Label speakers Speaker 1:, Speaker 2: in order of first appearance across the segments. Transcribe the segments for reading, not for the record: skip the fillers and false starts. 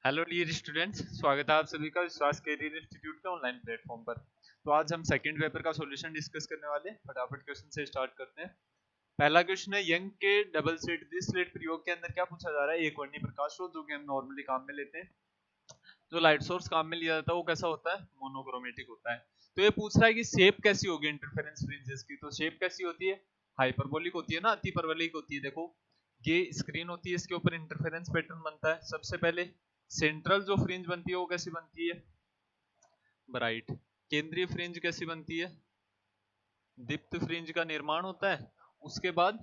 Speaker 1: Hello dear students, स्वागत है आप सभी का विश्वास कैरियर इंस्टीट्यूट के ऑनलाइन प्लेटफॉर्म पर। तो आज हम सेकंड पेपर का सॉल्यूशन डिस्कस करने वाले हैं। फटाफट क्वेश्चन से स्टार्ट करते हैं। पहला क्वेश्चन है, यंग के डबल स्लिट दिस स्लिट प्रयोग के अंदर क्या पूछा जा रहा है। एक वर्णी प्रकाश स्रोत जो कि हम नॉर्मली काम में लेते हैं, जो लाइट सोर्स काम में लिया जाता है वो कैसा होता है, मोनोक्रोमेटिक होता है। तो ये पूछ रहा है कि शेप कैसी होगी इंटरफेरेंस फ्रिंजेस की। तो शेप कैसी होती है, हाइपरबोलिक होती है ना, अतिपरवलिक होती है। देखो ये स्क्रीन होती है, इसके ऊपर इंटरफेरेंस पैटर्न बनता है। सबसे पहले सेंट्रल जो फ्रिंज बनती है वो कैसी बनती है, ब्राइट। केंद्रीय फ्रिंज कैसी बनती है, दीप्त फ्रिंज का निर्माण होता है। उसके बाद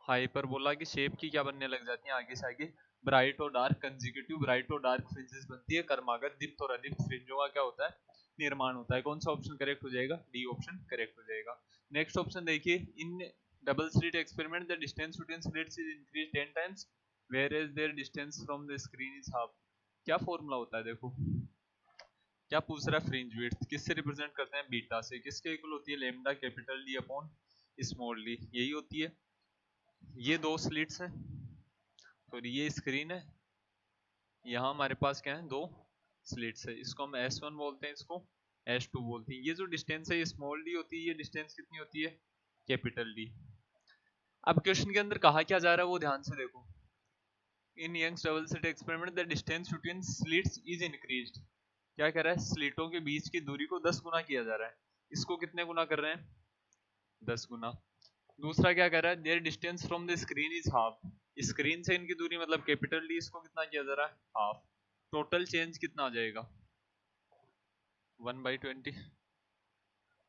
Speaker 1: हाइपरबोला की शेप की क्या बनने लग जाती है, आगे से आगे ब्राइट और डार्क कंजिक्यूटिव ब्राइट और डार्क फ्रिंजेस बनती है। कर्मागत दीप्त और अदीप्त फ्रिंजों का क्या होता है, निर्माण होता है। कौन सा ऑप्शन करेक्ट हो जाएगा, डी ऑप्शन करेक्ट हो जाएगा। नेक्स्ट ऑप्शन देखिए, in double slit experiment the distance between slits is increase 10 times where is their distance from the screen is half. क्या फॉर्मूला होता है, देखो क्या पूछ रहा है, फ्रिंज विड्थ किससे रिप्रेजेंट करते हैं, बीटा से। किसके इक्वल होती है, lambda capital D upon small D, यही होती है। ये दो स्लिट्स हैं, तो ये स्क्रीन है, यहाँ हमारे पास क्या है, दो स्लिट्स है। इसको हम S1 बोलते हैं, इसको S2 बोलते हैं। ये जो डिस्टेंस है ये स्मॉल डी होती है, ये डिस्टेंस कितनी होती है, कैपिटल डी। अब क्वेश्चन के अंदर कहा क्या जा रहा है वो ध्यान से देखो। In Young's double slit experiment the distance between slits is increased. क्या कह रहा है, स्लिटों के बीच की दूरी को 10 गुना किया जा रहा है। इसको कितने गुना कर रहे हैं, 10 गुना। दूसरा क्या कह रहा है, there distance from the screen is half. Screen से इनकी दूरी मतलब कैपिटल डी, इसको कितना किया जा रहा है, हाफ। टोटल चेंज कितना आ जाएगा, 1/20,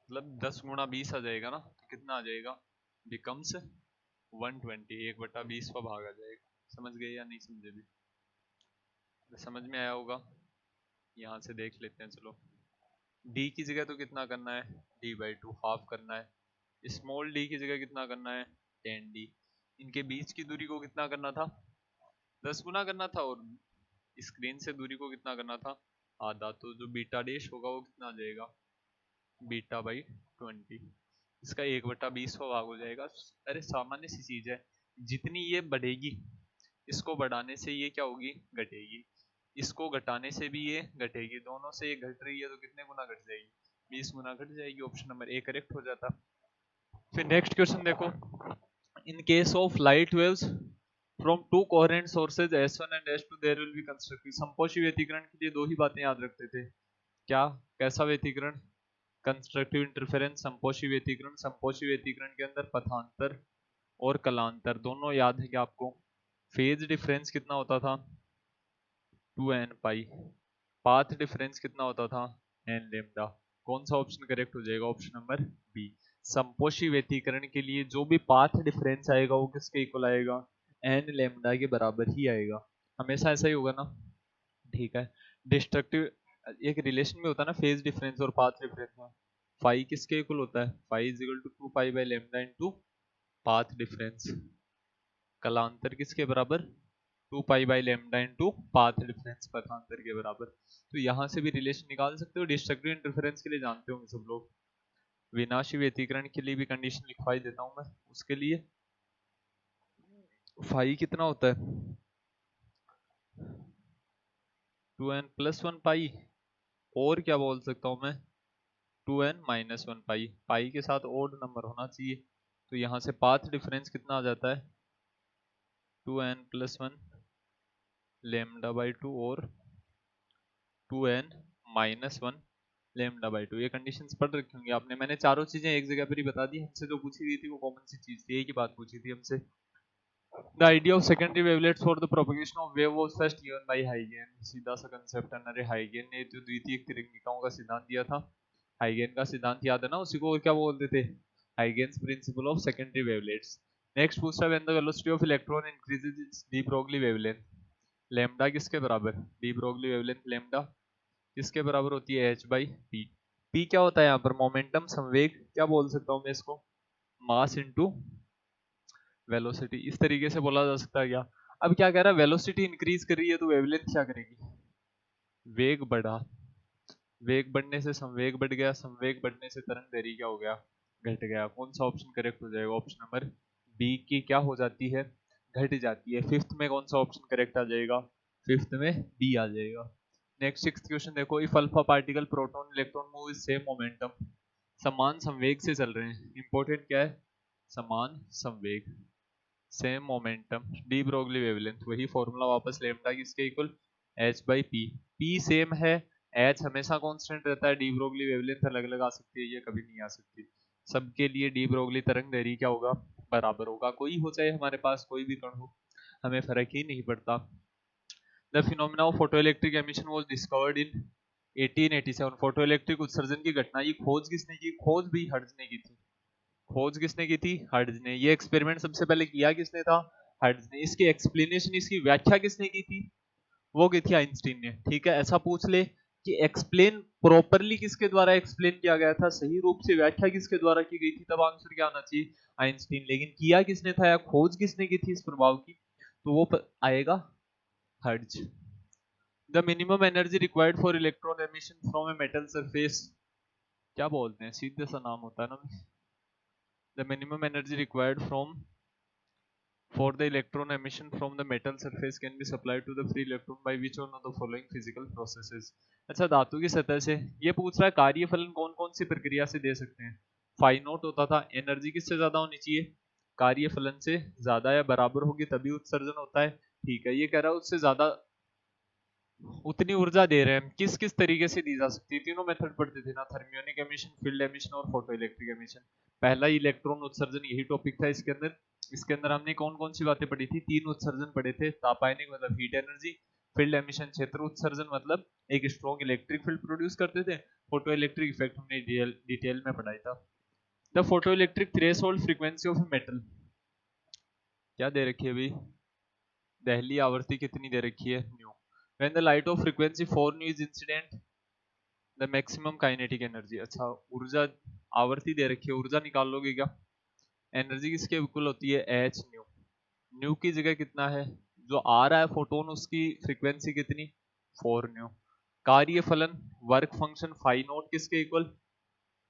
Speaker 1: मतलब 10 गुणा 20 आ जाएगा ना, तो कितना आ जाएगा, बिकम्स 120, 1/20 का भाग आ जाएगा। समझ गए या नहीं समझे भी, समझ में आया होगा। यहाँ से देख लेते हैं, चलो डी की जगह तो कितना करना है, d/2 हाफ करना है। स्मॉल डी की जगह कितना करना है, 10d। इनके बीच की दूरी को कितना करना था, 10 गुना करना था, और स्क्रीन से दूरी को कितना करना था, आधा। तो जो बीटा डैश होगा वो कितना आ जाएगा, β/20। इसका 1/20 का भाग हो जाएगा। अरे सामान्य सी चीज है, जितनी ये बढ़ेगी इसको बढ़ाने से ये क्या होगी, घटेगी। इसको घटाने से भी ये घटेगी, दोनों से ये घट रही है तो कितने गुना घट जाएगी, 20 गुना घट जाएगी। ऑप्शन नंबर ए करेक्ट हो जाता। फिर नेक्स्ट क्वेश्चन देखो, in case of light waves from two coherent sources S1 and S2 there will be constructive. समपोषी व्यतिकरण के लिए दो ही बातें याद रखते थे। क्या, कैसा व्यतिकरण, कंस्ट्रक्टिव इंटरफेरेंस। संपोषी व्यतिकरण, संपोषी व्यतिकरण के अंदर पथांतर और कलांतर दोनों याद है क्या आपको। फेज डिफरेंस कितना होता था, 2n पाई। पाथ डिफरेंस कितना होता था, n लेमडा। कौन सा ऑप्शन करेक्ट हो जाएगा, ऑप्शन नंबर बी। संपोषी व्यतिकरण के लिए जो भी पाथ डिफरेंस आएगा वो किसके इक्वल आएगा, n लेमडा के बराबर ही आएगा। हमेशा ऐसा ही होगा ना, ठीक है। डिस्ट्रक्टिव, एक रिलेशन में होता है ना फेज डिफरेंस और पाथ डिफरेंस में, फाई किसके इक्वल होता है, phi is equal to 2 pi by lambda into path difference. कलांतर किसके बराबर, 2 pi by lambda into path difference, पथांतर के बराबर। तो यहां से भी रिलेशन निकाल सकते हो। डिस्ट्रक्टिव इंटरफेरेंस के लिए जानते होंगे सब लोग। विनाशी व्यतिकरण के लिए भी कंडीशन लिखवाई देता हूं मैं। उसके लिए फाई कितना होता है, 2n+1 पाई, और क्या बोल सकता हूं मैं, 2n-1 पाई। पाई के साथ ओड नंबर होना चाहिए। तो यहाँ से पाथ डिफरेंस कितना आ जाता है, 2n+1 λ/2 और 2n-1 λ/2। ये कंडीशंस पढ़ रखी होंगी आपने। मैंने चारों चीजें एक जगह पर ही बता दी। हमसे जो पूछी गई थी वो कॉमन सी चीज थी, एक ही बात पूछी थी हमसे। The idea of secondary wavelets for the propagation of wave was first given by Huygens। सीधा सा कंसेप्ट है। अरे हाइगेन ने जो द्वितीयक तरंगिकाओं का सिद्धांत दिया था, हाइगेन का सिद्धांत याद है ना, उसी को क्या बोलते थे, Huygens principle of secondary wavelets. Next पूछता है, when the velocity of electron increases its de Broglie wavelength. Lambda किसके बराबर, डी ब्रोगली वेवलेंथ लैम्डा किसके बराबर होती है, h बाई पी। पी क्या होता है यहाँ पर, मोमेंटम संवेग, क्या बोल सकता हूँ मैं इसको, मास इनटू वेलोसिटी। इस तरीके से बोला जा सकता है क्या। अब क्या कह रहा है, वेलोसिटी इंक्रीज कर रही है तो वेवलेंथ क्या करेगी, वेग बढ़ा। वेग बढ़ने से संवेग बढ़ गया, संवेग बढ़ने से तरंग दैर्घ्य क्या हो गया, घट गया। कौन सा ऑप्शन करेक्ट हो जाएगा, ऑप्शन नंबर बी की क्या हो जाती है, घट जाती है। फिफ्थ में कौन सा ऑप्शन करेक्ट आ जाएगा, फिफ्थ में बी आ जाएगा। नेक्स्ट सिक्स्थ क्वेश्चन देखो, if alpha particle proton electron move with same momentum, समान संवेग से चल रहे हैं। इंपॉर्टेंट क्या है, समान संवेग, same momentum, D Broglie wavelength, वही फॉर्मूला वापस, लेमडा किसके equal, H by P. P same है, एच हमेशा कांस्टेंट रहता है, डी ब्रोगली वेवलेंथ अलग अलग आ सकती है, ये कभी नहीं आ सकती। सबके लिए डी ब्रोगली तरंग दैर्घ्य क्या होगा, बराबर होगा, कोई हो चाहे हमारे पास कोई भी कण हो, हमें फर्क ही नहीं पड़ता। The phenomena of photoelectric emission was discovered in 1887। Photoelectric उत्सर्जन की घटना की खोज किसने की, खोज भी हर्ट्ज ने की थी। खोज किसने की थी, हर्ट्ज ने। ये एक्सपेरिमेंट सबसे पहले किया किसने था, हर्ट्ज ने। इसकी एक्सप्लेनेशन, इसकी व्याख्या किसने की थी, वो की थी आइंस्टीन ने। ठीक है, ऐसा पूछ ले कि एक्सप्लेन प्रॉपरली किसके द्वारा एक्सप्लेन किया गया था, सही रूप से व्याख्या किसके द्वारा की गई थी, तब आंसर क्या आना चाहिए, आइंस्टीन। लेकिन किया किसने था या खोज किसने की थी इस प्रभाव की, तो वो आएगा hertz. The minimum energy required for electron emission from a metal surface, क्या बोलते हैं, सीधे सा नाम होता है ना। The minimum energy required from for the electron emission from the metal surface can be supplied to the free electron by which one of the following physical processes। अच्छा, धातु की सतह से ये पूछ रहा है कार्य फलन कौन कौन सी प्रक्रिया से दे सकते हैं। फाई नोट होता था, एनर्जी किससे ज्यादा होनी चाहिए, कार्य फलन से ज्यादा या बराबर होगी तभी उत्सर्जन होता है। ठीक है, ये कह रहा है उससे ज्यादा उतनी ऊर्जा दे रहे हैं, किस किस तरीके से दी जा सकती है। तीनों मेथड पढ़ते थे ना, थर्मियोनिक एमिशन, फील्ड एमिशन और फोटो इलेक्ट्रिक एमिशन। पहला इलेक्ट्रॉन उत्सर्जन यही टॉपिक था इसके अंदर। इसके अंदर हमने कौन कौन सी बातें पढ़ी थी, तीन उत्सर्जन पढ़े थे, तापायनिक मतलब हीट एनर्जी, फील्ड एमिशन क्षेत्र उत्सर्जन मतलब एक स्ट्रॉन्ग इलेक्ट्रिक फील्ड प्रोड्यूस करते थे, फोटो इलेक्ट्रिक इफेक्ट हमने डिटेल में पढ़ाया था। The photo electric threshold frequency of metal, क्या दे रखी है भाई, दहली आवर्ती कितनी दे रखी है, new. When the light of frequency 4 nu is incident, the maximum kinetic energy। अच्छा, ऊर्जा आवर्ती दे रखी है, ऊर्जा निकाल लोगे क्या, एनर्जी किसके इक्वल होती है, एच न्यू। न्यू की जगह कितना है, जो आ रहा है फोटोन उसकी फ्रीक्वेंसी कितनी, 4 न्यू। कार्य फलन वर्क फंक्शन फाई नोट किसके equal,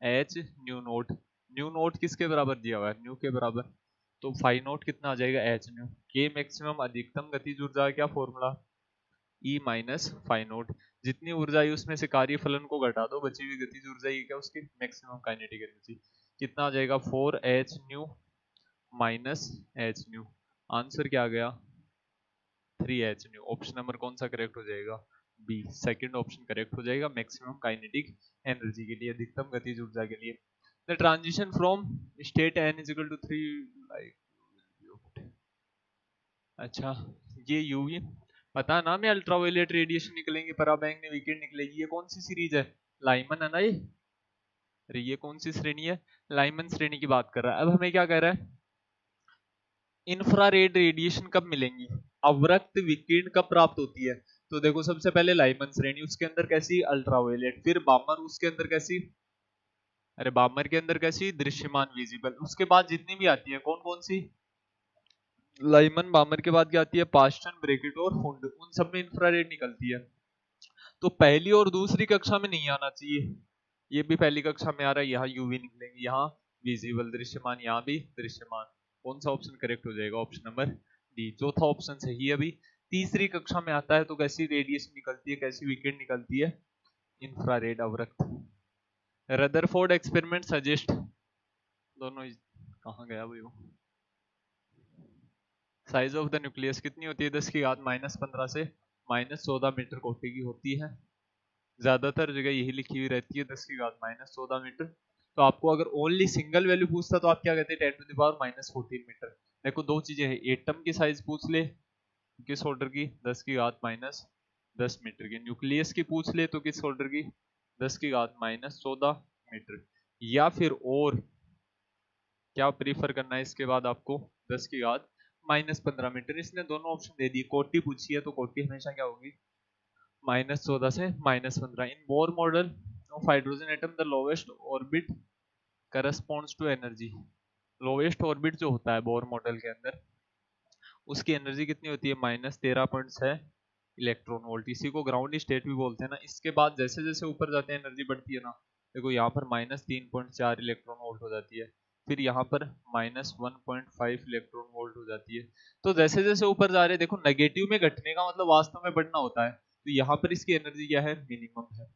Speaker 1: H new note. New note किसके बराबर दिया हुआ है, न्यू के बराबर, तो फाई नोट कितना आ जाएगा, एच न्यू। के मैक्सिमम अधिकतम गतिज ऊर्जा क्या formula, E minus phi note. जितनी ऊर्जा आई उसमें से कार्य फलन को घटा दो, बची हुई गतिज ऊर्जा ये क्या, उसकी मैक्सिमम काइनेटिक एनर्जी। कितना आ जाएगा, 4h new minus H new. Answer क्या आ गया, 3h न्यू। ऑप्शन नंबर कौन सा करेक्ट हो जाएगा, बी, सेकंड ऑप्शन करेक्ट हो जाएगा, मैक्सिमम काइनेटिक एनर्जी के लिए, अधिकतम गतिज ऊर्जा के लिए। The transition from state n is equal to 3 like, अच्छा ये यूवी पता है ना, मैं अल्ट्रावायलेट रेडिएशन निकलेंगे, पराबैंगनी विकिरण निकलेगी, ये कौन सी सीरीज है, लाइमन है ना ये। अरे ये कौन सी श्रेणी है, लाइमन श्रेणी की बात कर रहा है। अब हमें क्या कह रहा है, इंफ्रारेड रेडिएशन कब मिलेंगी, अवरक्त विकिरण कब प्राप्त होती है। तो देखो सबसे पहले लाइमन श्रेणी, उसके अंदर कैसी, अल्ट्रावायलेट, फिर बामर, उसके अंदर कैसी, अरे बामर के अंदर कैसी, दृश्यमान विजिबल। उसके बाद जितनी भी आती है कौन कौन सी, लाइमन बामर के बाद क्या आती है, पास्टन ब्रैकेट और हुंड, उन सब में इंफ्रारेड निकलती है। तो पहली और दूसरी कक्षा में नहीं आना चाहिए, ये भी पहली कक्षा में आ रहा है, यहाँ यूवी निकलेंगे, यहाँ विजिबल दृश्यमान, यहाँ भी दृश्यमान। कौन सा ऑप्शन करेक्ट हो जाएगा, ऑप्शन नंबर डी, चौथा ऑप्शन सही है। अभी तीसरी कक्षा में आता है तो कैसी रेडिएशन निकलती है, कैसी विकिरण निकलती है, इंफ्रारेड अवरक्त। रदरफोर्ड एक्सपेरिमेंट सजेस्ट, दोनों कहाँ गया भाई वो, साइज ऑफ द न्यूक्लियस कितनी होती है, 10 की घात -15 से -14 मीटर कोटि की होती है। ज्यादातर जगह यही लिखी हुई रहती है, 10 की घात -14 मीटर। तो आपको अगर ओनली सिंगल वैल्यू पूछता तो आप क्या कहते हैं, 10 टू द पावर -14 मीटर। देखो दो चीजें हैं, एटम की साइज पूछ ले किस ऑर्डर की, 10 की घात -10 मीटर की, न्यूक्लियस की पूछ ले तो किस ऑर्डर की, 10 की घात -14 मीटर। या फिर और क्या प्रीफर करना है इसके बाद आपको, 10 की घात -15 मीटर। इसने दोनों ऑप्शन दे दिए, कोटि पूछी है तो कोटि हमेशा क्या होगी, -14 से -15। In Bohr model of hydrogen atom the lowest orbit corresponds to energy. Lowest orbit जो होता है बोर मॉडल के अंदर, उसकी एनर्जी कितनी होती है, -13.6 इलेक्ट्रॉन वोल्ट। इसी को ग्राउंड स्टेट भी बोलते हैं ना। इसके बाद जैसे जैसे ऊपर जाते हैं एनर्जी बढ़ती है ना, देखो यहाँ पर -3.4 इलेक्ट्रॉन वोल्ट हो जाती है, फिर यहाँ पर -1.5 इलेक्ट्रॉन वोल्ट हो जाती है। तो जैसे जैसे ऊपर जा रहे हैं, देखो नेगेटिव में घटने का मतलब वास्तव में बढ़ना होता है, तो यहाँ पर इसकी एनर्जी क्या है, मिनिमम है।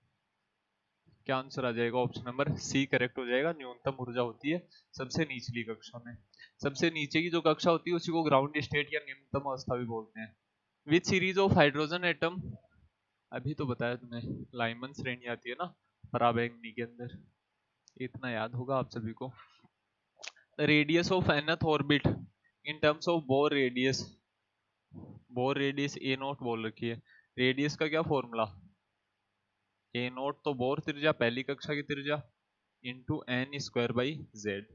Speaker 1: क्या आंसर आ जाएगा, ऑप्शन नंबर सी करेक्ट हो जाएगा। न्यूनतम ऊर्जा होती है सबसे निचली कक्षा में। सबसे नीचे की जो कक्षा होती है उसी को ग्राउंड स्टेट या निम्नतम अवस्था भी बोलते हैं। विच सीरीज ऑफ हाइड्रोजन एटम, अभी तो बताया तुमने, लाइमन श्रेणी आती है ना पराबैंगनी के अंदर, इतना याद होगा आप सभी को। The radius of nth orbit in terms of Bohr radius, Bohr radius a naught बोल रखी है, रेडियस का क्या फॉर्मूला, ए नॉट तो बोर त्रिज्या पहली कक्षा की त्रिज्या into N square by Z,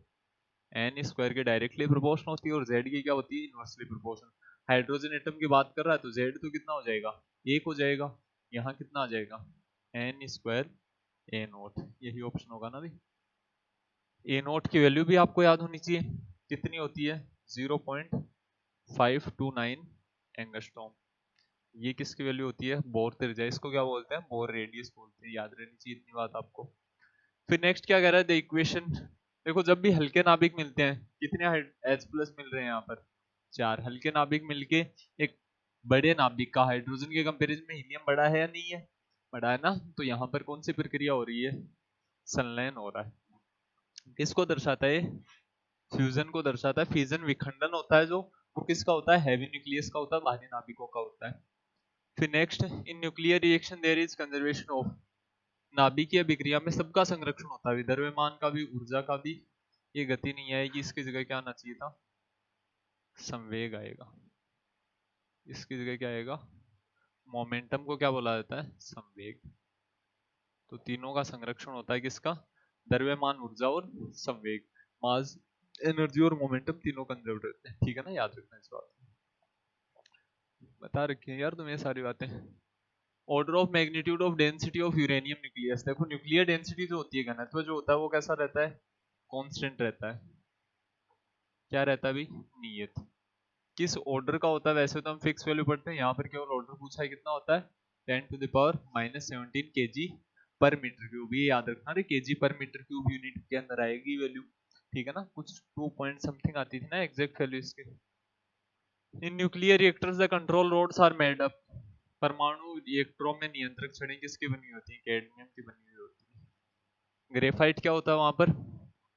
Speaker 1: N square के डायरेक्टली प्रोपोर्शनल होती है और जेड की क्या होती है, इनवर्सली प्रोपोर्शनल। हाइड्रोजन एटम की बात कर रहा है तो जेड तो कितना हो जाएगा, एक हो जाएगा, यहाँ कितना आ जाएगा, एन स्क्वायर ए नॉट, यही ऑप्शन होगा ना भाई। ए नॉट की वैल्यू भी आपको याद होनी चाहिए, कितनी होती है, 0.529 एंगस्ट्रॉम। ये किसकी वैल्यू होती है, बोर त्रिज्या, इसको क्या बोलते हैं, बोर रेडियस बोलते हैं, याद रहनी चाहिए इतनी बात आपको। फिर नेक्स्ट क्या कह रहा है, द इक्वेशन, देखो जब भी हल्के नाभिक मिलते हैं, कितने H प्लस मिल रहे हैं यहाँ पर, 4 हल्के नाभिक मिलके एक बड़े नाभिक का, हाइड्रोजन के कंपैरिजन में हीलियम बड़ा है या नहीं है, बड़ा है ना, तो यहाँ पर कौन सी प्रक्रिया हो रही है, संलयन हो रहा है। किसको दर्शाता है, फ्यूजन को दर्शाता है। फिजन विखंडन होता है जो, वो किसका होता है, हैवी न्यूक्लियस का होता है, भारी नाभिकों का होता है। फिर next, in nuclear reaction there is conservation of, नाभिकीय अभिक्रिया में सबका संरक्षण होता है, द्रव्यमान का भी, ऊर्जा का भी। ये गति नहीं आएगी, इसकी जगह क्या आना चाहिए था, संवेग आएगा, इसकी जगह क्या आएगा, मोमेंटम को क्या बोला जाता है, संवेग। तो तीनों का संरक्षण होता है, किसका, द्रव्यमान, ऊर्जा और संवेग, मास, एनर्जी और मोमेंटम तीनों कंजर्व रहते हैं, ठीक है ना, याद रखना इस बात, बता रखी है यार तुम्हें सारी बातें। Order of magnitude of density of uranium nucleus, देखो न्यूक्लियर डेंसिटी जो होती है, घनत्व जो होता है वो कैसा रहता है, कांस्टेंट रहता है, क्या रहता है भाई, नियत। किस ऑर्डर का होता है, वैसे तो हम फिक्स वैल्यू पढ़ते हैं, यहाँ पर केवल ऑर्डर पूछा है, कितना होता है, 10⁻⁻17 kg पर मीटर क्यूब, ये याद रखना, अरे kg पर मीटर क्यूब यूनिट के अंदर आएगी वैल्यू, ठीक है ना, कुछ 2 पॉइंट समथिंग आती थी ना एग्जैक्ट वैल्यू इसके। In nuclear reactors the control rods are made up, परमाणु रिएक्टरों में नियंत्रक छड़ें किसकी बनी होती है, कैडमियम की बनी हुई होती है। ग्रेफाइट क्या होता है वहां पर,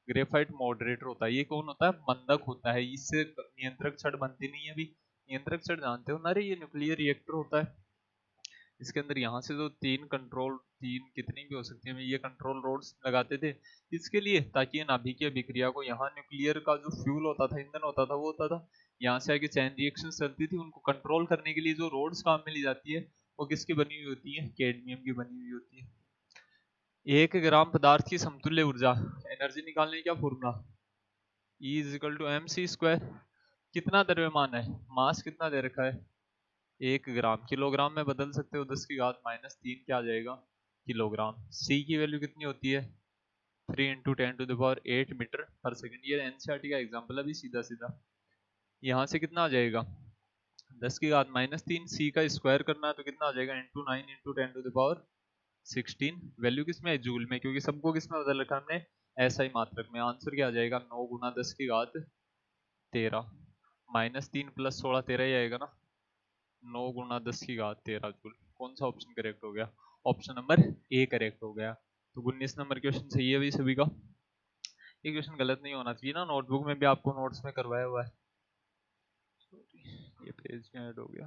Speaker 1: ग्रेफाइट मॉडरेटर होता है, ये कौन होता है, मंदक होता है, इससे नियंत्रक छड़ बनती नहीं है। अभी नियंत्रक छड़ जानते हो ना, रे ये न्यूक्लियर रिएक्टर होता है, इसके अंदर यहाँ से जो तीन कंट्रोल, तीन कितनी भी हो सकती है, ये कंट्रोल रोड्स लगाते थे, इसके लिए, ताकि ये नाभिकीय अभिक्रिया को, यहाँ न्यूक्लियर का जो फ्यूल होता था, ईंधन होता था, वो होता था, यहाँ से आगे चैन रिएक्शन चलती थी, उनको कंट्रोल करने के लिए जो रोड्स काम में ली जाती है, वो किसकी बनी हुई होती है, कैडमियम की बनी हुई होती है। 1 ग्राम पदार्थ की समतुल्य ऊर्जा, एनर्जी निकालने का क्या formula, E is equal to mc²। कितना द्रव्यमान है, मास कितना दे रखा है, 1 ग्राम, किलोग्राम में बदल सकते हो, 10⁻³ क्या आ जाएगा, किलोग्राम। C की वैल्यू कितनी होती है, 3 × 10⁸ मीटर पर सेकंड। ये एनसीईआरटी का एग्जांपल है, अभी सीधा सीधा। यहाँ से कितना आ जाएगा, 10⁻³ C का स्क्वायर करना है तो कितना आ जाएगा, इंटू 9 × 10⁻16। वैल्यू किस में है, जूल में, क्योंकि सबको किस में बदल रखा हमने, ऐसा ही मात्रक में। आंसर क्या आ जाएगा, 9 × 10⁻13, -3 + 16 13 ही आएगा ना, 9 × 10⁻13 जूल। कौन सा ऑप्शन करेक्ट हो गया, ऑप्शन नंबर ए करेक्ट हो गया। तो 19 नंबर क्वेश्चन सही है भाई सभी का, ये क्वेश्चन गलत नहीं होना चाहिए ना, नोटबुक में भी आपको नोट्स में करवाया हुआ है। ये पेज में ऐड हो गया।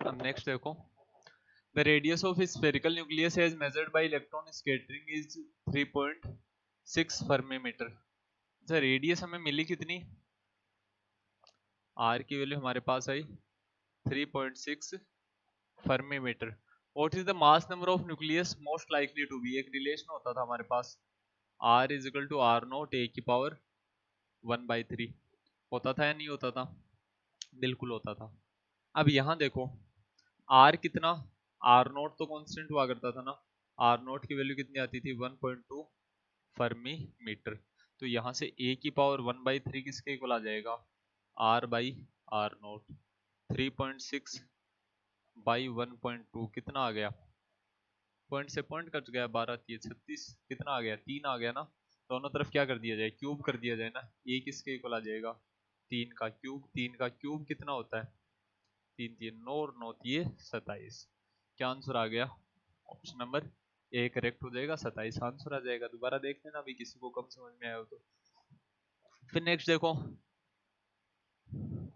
Speaker 1: अब नेक्स्ट देखो, the radius of spherical nucleus as measured by electron scattering is 3.6 fermi metre. अच्छा, रेडियस हमें मिली कितनी, आर की वैल्यू हमारे पास आई 3.6 fermi metre. What is the mass number of nucleus most likely to be, एक रिलेशन होता था हमारे पास, R is equal to R0 A⁻1/3, होता था या नहीं होता था, बिल्कुल होता था। अब यहाँ देखो, R कितना, R0 तो कांस्टेंट हुआ करता था ना, R0 की वैल्यू कितनी आती थी, 1.2 फर्मी मीटर। तो यहाँ से A⁻1/3 किसके इक्वल आ जाएगा, R by R note 3.6 by 1.2 कितना आ गया, पॉइंट से पॉइंट कट गया, 12×3 = 36, कितना आ गया 3 आ गया ना। दोनों तरफ क्या कर दिया जाए, क्यूब कर दिया जाए ना। ये किसके इक्वल आ जाएगा, 3 का क्यूब, 3 का क्यूब कितना होता है 3 3 9 और 9 ये 27। क्या आंसर आ गया, ऑप्शन नंबर ए करेक्ट हो जाएगा, 27 आंसर आ जाएगा। दोबारा देख लेना अभी किसी को कम समझ में आया हो तो। फिर नेक्स्ट देखो,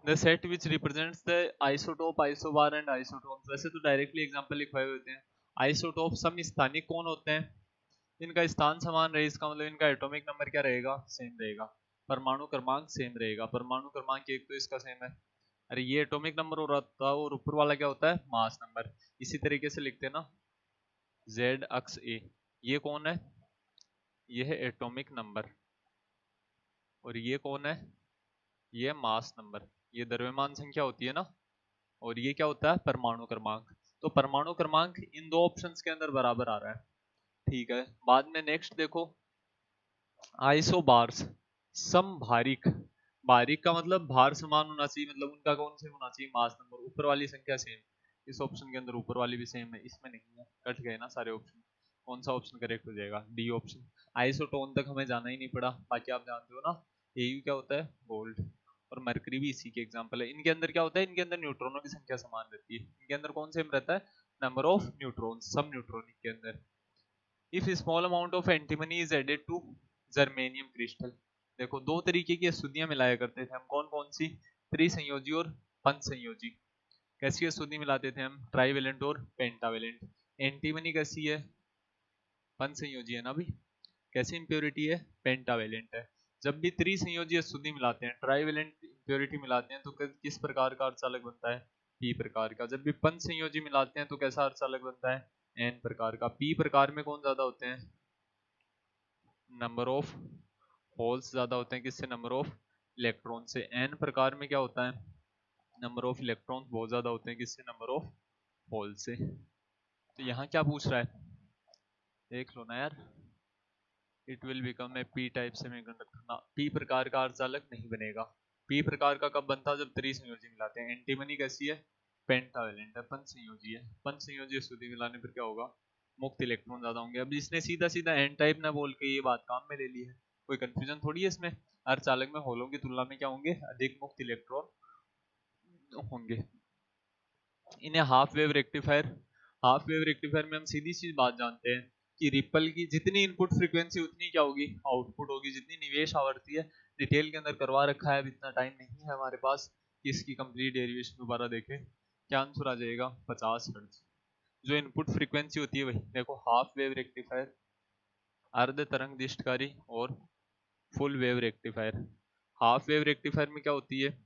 Speaker 1: the set which represents the isotope, isobar and isotones. वैसे तो डायरेक्टली एग्जांपल लिखवाए होते हैं। आइसोटोप समस्थानिक कौन होते हैं, इनका स्थान समान रहे, इसका मतलब इनका एटॉमिक नंबर क्या रहेगा, सेम रहेगा। परमाणु क्रमांक सेम रहेगा, परमाणु क्रमांक एक तो इसका सेम है। अरे ये एटॉमिक नंबर हो रहा था और ऊपर वाला क्या होता है, मास नंबर। इसी तरीके से लिखते हैं ना, जेड अक्स ए, ये कौन है, ये है एटॉमिक नंबर, और ये कौन है, ये मास नंबर, ये द्रव्यमान संख्या होती है ना, और ये क्या होता है, परमाणु क्रमांक। तो परमाणु क्रमांक इन दो ऑप्शंस के अंदर बराबर आ रहा है, ठीक है। बाद में नेक्स्ट देखो, आइसोबार्स समभारिक, बारीक का मतलब भार समान होना चाहिए, मतलब उनका कौन से होना चाहिए, मास नंबर, ऊपर वाली संख्या सेम। इस ऑप्शन के अंदर ऊपर वाली भी सेम है, इसमें नहीं है, कट गए ना सारे ऑप्शन। कौन सा ऑप्शन करेक्ट हो जाएगा, डी ऑप्शन। आइसोटोन तक हमें जाना ही नहीं पड़ा, बाकी आप जानते हो ना, एयू क्या होता है, गोल्ड, और मरकरी भी इसी के एग्जांपल है। इनके अंदर क्या होता है, इनके अंदर न्यूट्रॉनों की संख्या समान रहती है, इनके अंदर कौन सेम रहता है, नंबर ऑफ न्यूट्रॉन, सब न्यूट्रॉनिक के अंदर। If small amount of antimony is added to germanium crystal, देखो दो तरीके की अशुद्धियां मिलाया करते थे हम, कौन कौन सी, त्रिसंयोजी और पंचसंयोजी। कैसी अशुद्धि मिलाते थे हम, ट्राइवेलेंट और पेंटावेलेंट। एंटीमनी कैसी है, पंचसंयोजी है ना भी। कैसी इंप्योरिटी है, पेंटावेलेंट है। जब भी त्रिसंयोजी अशुद्धि मिलाते हैं, ट्राइवेलेंट इंप्योरिटी मिलाते हैं, तो किस प्रकार का अर्धचालक बनता है, पी प्रकार का। जब भी पंचसंयोजी मिलाते हैं तो कैसा अर्धचालक बनता है, एन प्रकार का। पी प्रकार में कौन ज्यादा होते हैं, नंबर ऑफ होल्स ज्यादा होते हैं, किससे, नंबर ऑफ इलेक्ट्रॉन से। एन प्रकार में क्या होता है, नंबर ऑफ इलेक्ट्रॉन बहुत ज्यादा होते हैं, किससे, नंबर ऑफ होल से। तो यहाँ क्या पूछ रहा है, देख लो ना यार, it will become A P type semiconductor ना, पी प्रकार का अर्धचालक नहीं बनेगा। पी प्रकार का कब बनता है, जब त्रिसंयोजी मिलाते हैं। एंटीमनी कैसी है, पेंटावेलेंट है, पंचसंयोजी है। पंचसंयोजी अशुद्धि मिलाने पर क्या होगा, मुक्त इलेक्ट्रॉन ज्यादा होंगे। अब इसने सीधा सीधा एन टाइप ना बोल के ये बात काम में ले ली है, कोई कंफ्यूजन थोड़ी है इसमें। अर्धचालक में होलों की तुलना में क्या होंगे, अधिक मुक्त इलेक्ट्रॉन होंगे। इन्हें half wave rectifier, half wave rectifier में हम सीधी सी बात जानते हैं कि रिपल की जितनी इनपुट फ्रीक्वेंसी उतनी क्या होगी, आउटपुट होगी, जितनी निवेश आवृत्ति है। डिटेल के अंदर करवा रखा है, अब इतना टाइम नहीं है हमारे पास कि इसकी कंप्लीट डेरिवेशन दोबारा देखें। क्या आंसर आ जाएगा, 50 हर्ट्ज। जो इनपुट फ्रीक्वेंसी होती है वही, देखो हाफ वेव रेक्टिफायर, अर्ध तरंग दिष्टकारी और full wave rectifier. Half wave rectifier में क्या होती है,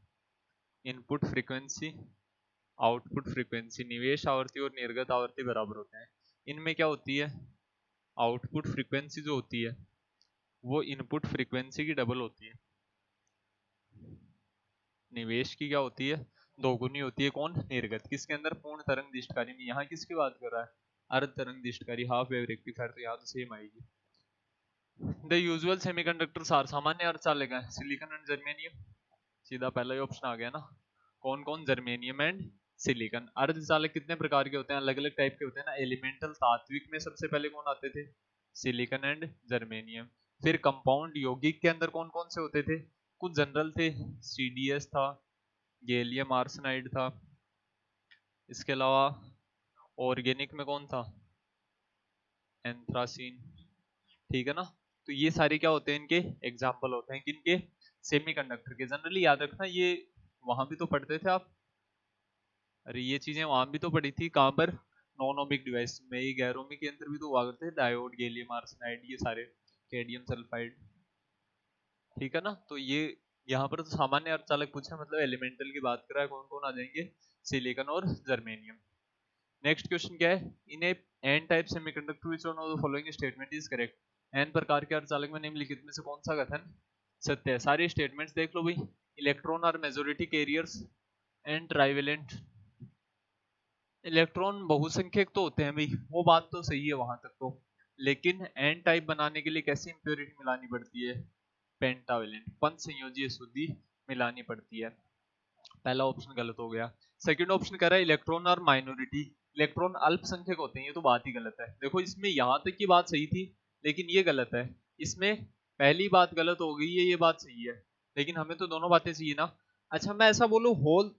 Speaker 1: इनपुट फ्रीक्वेंसी, आउटपुट फ्रीक्वेंसी, निवेश आवृत्ति और निर्गत आवृत्ति बराबर होते हैं। इनमें क्या होती है, आउटपुट फ्रीक्वेंसी जो होती है वो इनपुट फ्रीक्वेंसी की डबल होती है, निवेश की क्या होती है, दोगुनी होती है। कौन, निर्गत, किसके अंदर, पूर्ण तरंग दिष्टकारी में। यहाँ किसकी बात कर रहा है, अर्ध तरंग दिष्टकारी, हाफ वेव रेक्टिफायर, तो यहाँ तो सेम आएगी। द यूजुअल सेमीकंडक्टर्स आर, सामान्य अर्धचालक है, सिलिकॉन एंड जर्मेनियम, सीधा पहला ही ऑप्शन आ गया ना। कौन कौन, जर्मेनियम एंड सिलिकॉन। अर्धचालक कितने प्रकार के होते हैं, अलग अलग टाइप के होते हैं ना। एलिमेंटल तात्विक में सबसे पहले कौन आते थे, सिलिकॉन एंड जर्मेनियम। फिर कंपाउंड यौगिक के अंदर कौन कौन से होते थे, कुछ जनरल थे, सीडीएस था, गैलियम आर्सेनाइड था, इसके अलावा ऑर्गेनिक में कौन था, एंथ्रासीन, ठीक है ना। तो ये सारे क्या होते हैं, इनके एग्जाम्पल होते हैं, किनके, सेमीकंडक्टर के। जनरली याद रखना, ये वहां भी तो पढ़ते थे आप, अरे ये चीजें वहां भी तो पढ़ी थी, कहां पर, नॉन ओमिक डिवाइस में। ये गैरोमिक के अंदर भी तो हुआ करते थे, डायोड, गैलियम आर्सेनाइड, ये सारे, कैडमियम सल्फाइड, ठीक है ना। तो ये यहाँ पर तो सामान्य अर्धचालक पूछा, मतलब एलिमेंटल की बात कर रहा है, कौन कौन आ जाएंगे, सिलिकॉन और जर्मेनियम। नेक्स्ट क्वेश्चन क्या है, in N type semiconductor which one of the following statement is correct. N प्रकार के अर्धचालक में निम्नलिखित में से कौन सा कथन सत्य है। सारे स्टेटमेंट्स देख लो भाई, electron are majority carriers and trivalent, electron बहुसंख्यक तो होते हैं भाई, वो बात तो सही है वहां तक तो, लेकिन एन टाइप बनाने के लिए कैसी इंप्योरिटी मिलानी पड़ती है, पेंटावेलेंट, पंच संयोजी अशुद्धि मिलानी पड़ती है। पहला ऑप्शन गलत हो गया। सेकंड ऑप्शन कह रहा है इलेक्ट्रॉन और माइनॉरिटी, इलेक्ट्रॉन अल्पसंख्यक होते हैं, ये तो बात ही गलत है। देखो इसमें यहां तक की बात सही थी लेकिन ये गलत है, इसमें पहली बात गलत हो गई है, ये बात सही है, लेकिन हमें तो दोनों बातें चाहिए ना। अच्छा मैं ऐसा बोलूं होल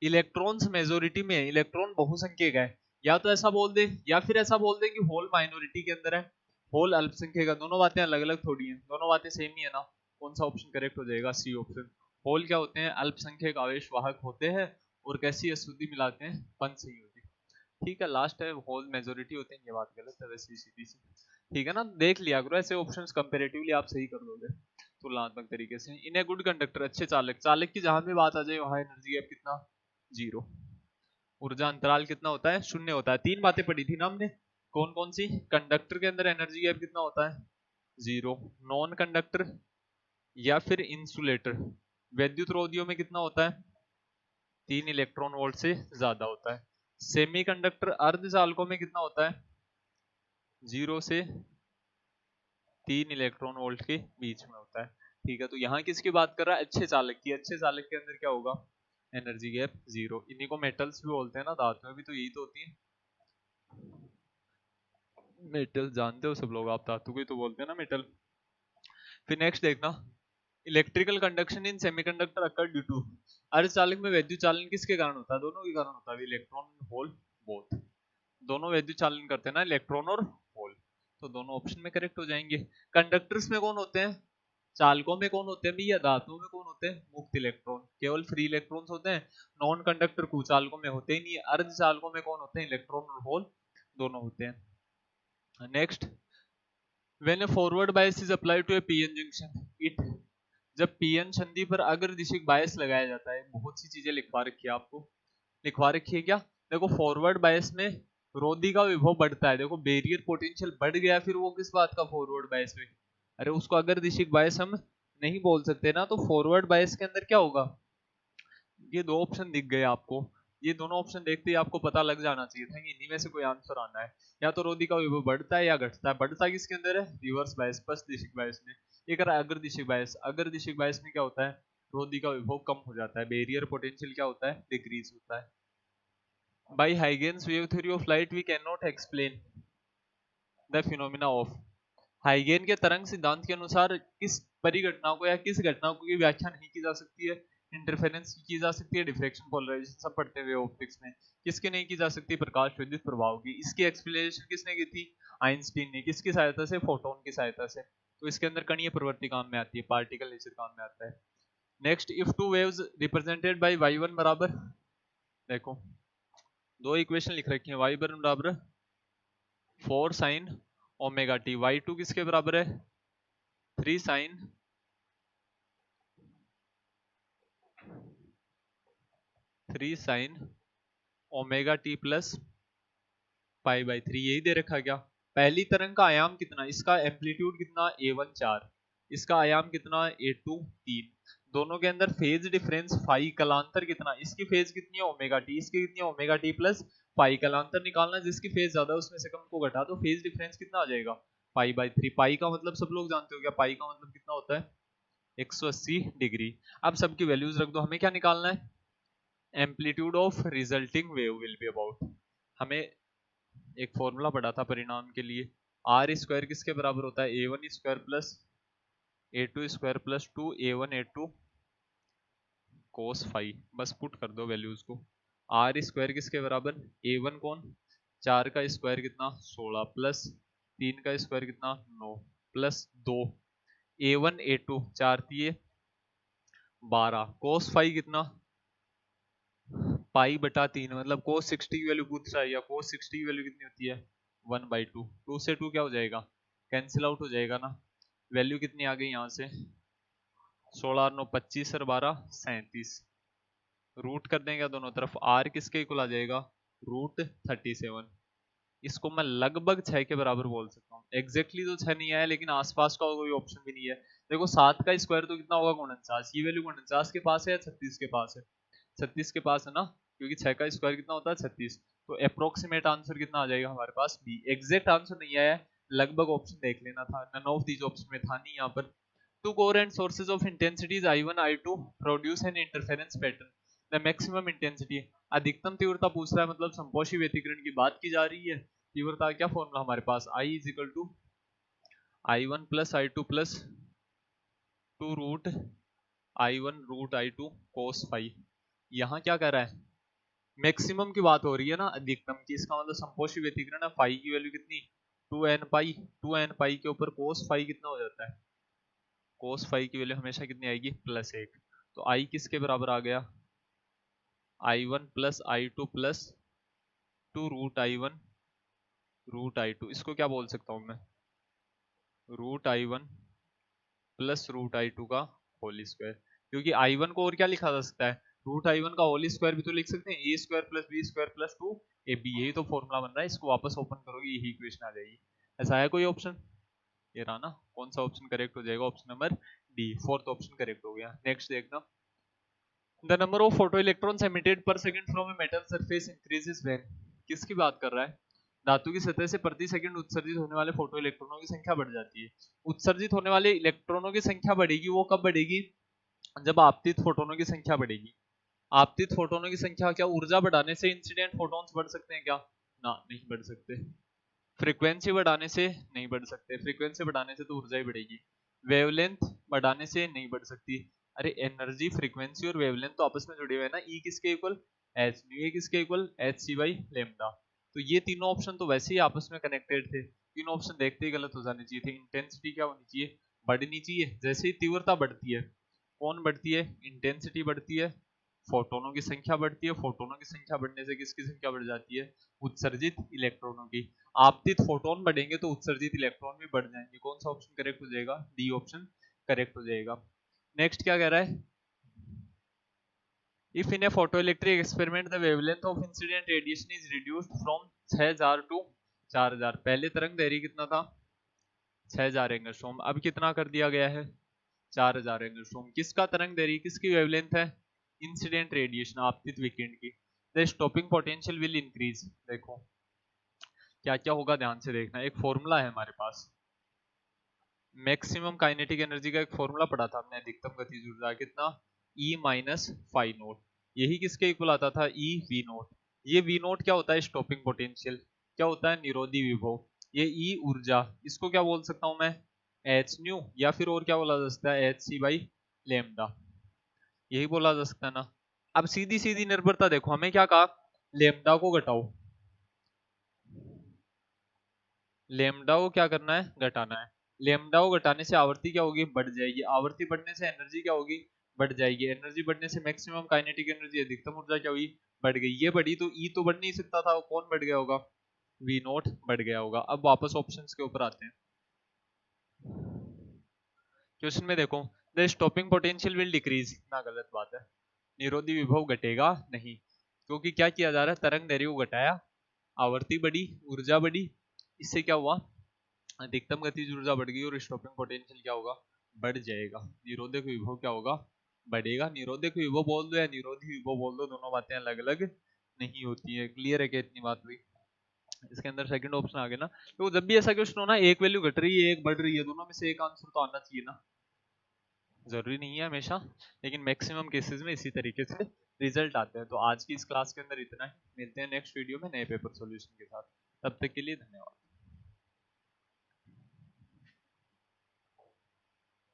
Speaker 1: इलेक्ट्रॉन्स मेजोरिटी में है, इलेक्ट्रॉन बहुसंख्यक है, या तो ऐसा बोल दे या फिर ऐसा बोल दे कि होल माइनॉरिटी के अंदर है, होल अल्पसंख्यक है। दोनों बातें अलग अलग थोड़ी हैं, दोनों बातें सेम ही है ना। कौन सा ऑप्शन करेक्ट हो जाएगा? C option. होल क्या होते हैं? अल्पसंख्यक आवेश वाहक होते हैं और कैसी अशुद्धि मिलाते हैं? पंचसंयोजी। ठीक है, लास्ट है होल मेजोरिटी होते हैं, ये बात गलत है वैसे सीधी सी। ठीक है ना, देख लिया करो ऐसे ऑप्शंस कंपैरेटिवली आप सही कर दोगे तुलनात्मक तरीके से। इन ए गुड कंडक्टर, अच्छे चालक, चालक की जहां भी बात आ जाए वहां एनर्जी गैप कितना? 0। ऊर्जा अंतराल कितना होता है? 0 होता है। तीन बातें पढ़ी थी ना हमने, कौन कौन सी? कंडक्टर के अंदर एनर्जी गैप कितना होता है? 0। नॉन कंडक्टर या फिर इंसुलेटर वैद्युत रोधियों में कितना होता है? 3 इलेक्ट्रॉन वोल्ट से ज्यादा होता है। सेमीकंडक्टर अर्धचालकों में कितना होता है? 0 से 3 इलेक्ट्रॉन वोल्ट के बीच में होता है। ठीक है, तो यहाँ किसकी बात कर रहा है? अच्छे चालक की। अच्छे चालक के अंदर क्या होगा? Energy gap 0। इन्हीं को मेटल्स भी बोलते हैं ना, धातुएं भी तो यही तो होती है। मेटल जानते हो सब लोग, आप धातु को ही तो बोलते हैं ना मेटल। फिर नेक्स्ट देखना, electrical conduction in semiconductor occur due to, अर्धचालक में वैद्युत चालन किसके कारण होता है? दोनों के कारण होता है, इलेक्ट्रॉन होल बोथ, दोनों वैद्युत चालन करते हैं ना, इलेक्ट्रॉन और होल, तो दोनों ऑप्शन में करेक्ट हो जाएंगे। कंडक्टर्स में कौन होते हैं? चालकों में कौन होते हैं भैया? धातुओं में कौन होते हैं? मुक्त इलेक्ट्रॉन, केवल फ्री इलेक्ट्रॉन्स होते हैं। नॉन कंडक्टर कुचालकों में होते ही नहीं है। अर्धचालकों में कौन होते हैं? इलेक्ट्रॉन और होल दोनों होते हैं। Next, when a forward bias is applied to a PN junction it, जब पीएन संधि पर अग्रदिशिक बायस लगाया जाता है, बहुत सी चीजें लिखवा रखी है आपको, लिखवा रखी है क्या? देखो फॉरवर्ड बायस में रोधी का विभव बढ़ता है, देखो बैरियर पोटेंशियल बढ़ गया, फिर वो किस बात का फॉरवर्ड बायस में? अरे उसको अग्रदिशिक बायस हम नहीं बोल सकते ना, तो फॉरवर्ड बायस के अंदर क्या होगा? ये दो ऑप्शन दिख गए आपको, ये दोनों ऑप्शन देखते ही आपको पता लग जाना चाहिए था कि इन्हीं में से कोई आंसर आना है। या तो रोधी का विभव बढ़ता है या घटता है। बढ़ता किसके अंदर है? रिवर्स बायस, पश्च दिशिक बायस में। ये कह रहा है अग्रदिशिक बायस, अग्रदिशिक बायस में क्या होता है? रोधी का विभव कम हो जाता है, बैरियर पोटेंशियल क्या होता है? डिक्रीज होता है। By Huygens wave theory of light we can not explain the phenomena of, Huygen के तरंग सिद्धांत के अनुसार किस परिघटना को या किस घटना को की व्याख्या नहीं की जा सकती है? इंटरफेरेंस की जा सकती है, डिफ्रैक्शन, पोलराइजेशन सब पढ़ते हुए ऑप्टिक्स में। किसके नहीं की जा सकती? प्रकाश विद्युत प्रभाव की। इसकी एक्सप्लेनेशन किसने की थी? आइंस्टीन ने। किसकी सहायता से? फोटोन की सहायता से। तो इसके अंदर कणीय प्रवृत्ति काम में आती है, पार्टिकल नेचर काम में आता है। Next, if two waves represented by y1 बराबर, देखो दो इक्वेशन लिख रखी है, y1 बराबर 4 sin ओमेगा टी, y2 किसके बराबर है? 3 sin omega T plus pi by 3, यही दे रखा क्या? पहली तरंग का आयाम कितना? इसका एम्पलीट्यूड कितना? a1 4, इसका आयाम कितना? a2 3। दोनों के अंदर फेज डिफरेंस फाई, कलांतर कितना? इसकी फेज कितनी है? ओमेगा टी, इसकी कितनी है? Omega T plus pi. कलांतर निकालना, जिसकी फेज ज्यादा उसमें से कम को घटा, तो फेज डिफरेंस कितना आ जाएगा? Pi by 3। पाई का मतलब सब लोग जानते हो क्या? पाई का मतलब कितना होता है? 180 डिग्री। अब सबकी वैल्यूज रख दो, हमें क्या निकालना है? Amplitude of resulting wave will be about, हमें एक फॉर्मूला पढ़ा था परिणाम के लिए, आर स्क्वायर किसके बराबर होता है? a1 square plus a2 square plus 2a1 a2 कोस फाइव। बस पुट कर दो वैल्यूज को। आर स्क्वायर किसके बराबर? a1 कौन? 4 का स्क्वायर कितना? 16 प्लस 3 का स्क्वायर कितना? 9 प्लस 2 a1 a2 4 3 12 कोस फाइव कितना? पाई बटा 3, मतलब कोस 60 की वैल्यू पूछ रहा है, या कोस 60 की वैल्यू कितनी होती है? 1/2। 2 से 2 क्या हो जाएगा? कैंसिल आउट हो जाएगा ना। वैल्यू कितनी आ गई यहाँ से? 16 और 9 25 और 12 37। रूट कर देंगे दोनों तरफ, आर किसके इक्वल आ जाएगा? रूट 37। इसको मैं लगभग 6 के बराबर बोल सकता हूँ, एग्जैक्टली तो 6 नहीं आया लेकिन आसपास का कोई ऑप्शन भी नहीं है। देखो 7 का स्क्वायर तो कितना होगा? 49। ये वैल्यू 49 के पास है या 36 के पास है? 36 के पास है ना, क्योंकि 6 का स्क्वायर कितना होता है? 36। तो अप्रोक्सीमेट आंसर कितना आ जाएगा हमारे पास? बी। एग्जैक्ट आंसर नहीं आया, लगभग ऑप्शन देख लेना था, नन ऑफ दीज ऑप्शन में था नहीं यहाँ पर। Two coherent sources of intensities I1 I2 produce an interference pattern. The maximum intensity, अधिकतम तीव्रता पूछ रहा है, मतलब समपोषी व्यतिकरण की बात की जा रही है। तीव्रता क्या फॉर्मूला हमारे पास, I is equal to I1 plus I2 plus 2 root I1 root I2 cos phi. यहाँ क्या कर रहा है, मैक्सिमम की बात हो रही है ना, अधिकतम की, इसका मतलब समपोषी व्यतिकरण है, फाई की वैल्यू कितनी 2n पाई, 2n पाई के ऊपर कोस फाई कितना हो जाता है, कोस फाई की वैल्यू हमेशा कितनी आएगी, +1। तो आई किसके बराबर आ गया, I1 plus I2 plus 2 root I2, इसको क्या बोल सकता हूं मैं, root I1 plus root I2 का होल स्क्वायर। क्योंकि I1 को और क्या लिखा जा सकता है, रूट I1 का होल स्क्वायर भी तो लिख सकते हैं, a square plus B square plus 2ab, यही तो फॉर्मूला बन रहा है। इसको वापस ओपन करोगे यही इक्वेशन आ जाएगी। ऐसा है कोई ऑप्शन, ये रहा ना, कौन सा ऑप्शन करेक्ट हो जाएगा, option number D, fourth option correct हो गया। नेक्स्ट देखना, the number of photo electrons emitted per second from a metal surface increases when, किसकी बात कर रहा है, धातु की सतह से प्रति सेकंड उत्सर्जित होने वाले फोटो इलेक्ट्रॉनों की संख्या बढ़ जाती है। उत्सर्जित होने वाले इलेक्ट्रॉनों की संख्या बढ़ेगी, वो कब बढ़ेगी, जब आपतित फोटोनों की संख्या बढ़ेगी। आपतित फोटोनों की संख्या, क्या ऊर्जा बढ़ाने से इंसिडेंट फोटॉन्स बढ़ सकते हैं क्या, ना नहीं बढ़ सकते। फ्रीक्वेंसी बढ़ाने से नहीं बढ़ सकते, फ्रीक्वेंसी बढ़ाने से तो ऊर्जा ही बढ़ेगी। वेवलेंथ बढ़ाने से नहीं बढ़ सकती, अरे एनर्जी, फ्रीक्वेंसी और वेवलेंथ तो आपस में जुड़े हुए हैं ना, ई किसके इक्वल एच, ये किसके equal H C by lambda. तो ये तीनों ऑप्शन तो वैसे ही आपस में कनेक्टेड थे, तीनों ऑप्शन देखते ही गलत हो जाने चाहिए थे। इंटेंसिटी क्या होनी चाहिए, बढ़नी चाहिए, जैसे ही तीव्रता बढ़ती है, कौन बढ़ती है, इंटेंसिटी बढ़ती है, फोटोनों की संख्या बढ़ती है, फोटोनों की संख्या बढ़ने से किसकी संख्या बढ़ जाती है, उत्सर्जित इलेक्ट्रॉनों की। आपतित फोटोन बढ़ेंगे तो उत्सर्जित इलेक्ट्रॉन भी बढ़ जाएंगे। कौन सा ऑप्शन करेक्ट हो जाएगा, डी ऑप्शन करेक्ट हो जाएगा। नेक्स्ट क्या कह रहा है, if in a photoelectric experiment the wavelength of incident radiation is reduced from 6000 to 4000, पहले तरंग दैर्घ्य कितना था 6000 एंगस्ट्रॉम, अब कितना कर दिया गया है 4000 एंगस्ट्रॉम। किसका तरंग दैर्घ्य, किसकी वेवलेंथ है, इंसिडेंट रेडिएशन, आपतित विकिरण की। The stopping potential will increase, देखो क्या क्या होगा, ध्यान से देखना। एक फॉर्मूला है हमारे पास, मैक्सिमम काइनेटिक एनर्जी का एक फॉर्मूला पढ़ा था हमने, अधिकतम गतिज ऊर्जा कितना, E माइनस फाई नोट, यही किसके इक्वल आता था, E V नोट। ये V नोट क्या होता है, स्टॉपिंग पोटेंशियल, क्या होता है, निरोधी विभव। ये E ऊर्जा, इसको क्या बोल सकता हूं मैं, H न्यू, या फिर और क्या बोला जा सकता है, H C बाई लेमडा, यही बोला जा सकता है ना। अब सीधी सीधी निर्भरता देखो, हमें क्या कहा, लेमडा को घटाओ, लेमडा को क्या करना है, घटाना है। लेमडा को घटाने से आवर्ती क्या होगी, बढ़ जाएगी, आवर्ती बढ़ने से एनर्जी क्या होगी, बढ़ जाएगी, एनर्जी बढ़ने से मैक्सिमम काइनेटिक एनर्जी, अधिकतम ऊर्जा क्या हुई, बढ़ गई। ये बढ़ी तो ई तो बढ़ नहीं सकता था, कौन बढ़ गया होगा, वी नोट बढ़ गया होगा। अब वापस ऑप्शंस के ऊपर आते हैं। क्वेश्चन में देखो, the stopping potential will decrease, ना गलत बात है, निरोधी विभव घटेगा नहीं, क्योंकि क्या किया जा रहा है, तरंग दैर्घ्य को घटाया, आवर्ती बढ़ी, ऊर्जा बढ़ी, इससे क्या हुआ, अधिकतम गतिज ऊर्जा बढ़ गई और स्टॉपिंग पोटेंशियल क्या होगा, बढ़ जाएगा। निरोधक विभव क्या होगा, बढ़ेगा। निरोधक विभव बोल दो या निरोधी विभव बोल दो, दोनों बातें अलग अलग नहीं होती है। क्लियर है क्या, इतनी बात हुई। इसके अंदर सेकंड ऑप्शन आ गया ना, तो जब भी ऐसा क्वेश्चन हो ना, एक वैल्यू घट रही है एक बढ़ रही है, दोनों में से एक आंसर तो आना चाहिए ना, जरूरी नहीं है हमेशा, लेकिन मैक्सिमम केसेस में इसी तरीके से रिजल्ट आते हैं। तो आज की इस क्लास के अंदर इतना ही, मिलते हैं नेक्स्ट वीडियो में नए पेपर सॉल्यूशन के साथ, तब तक के लिए धन्यवाद।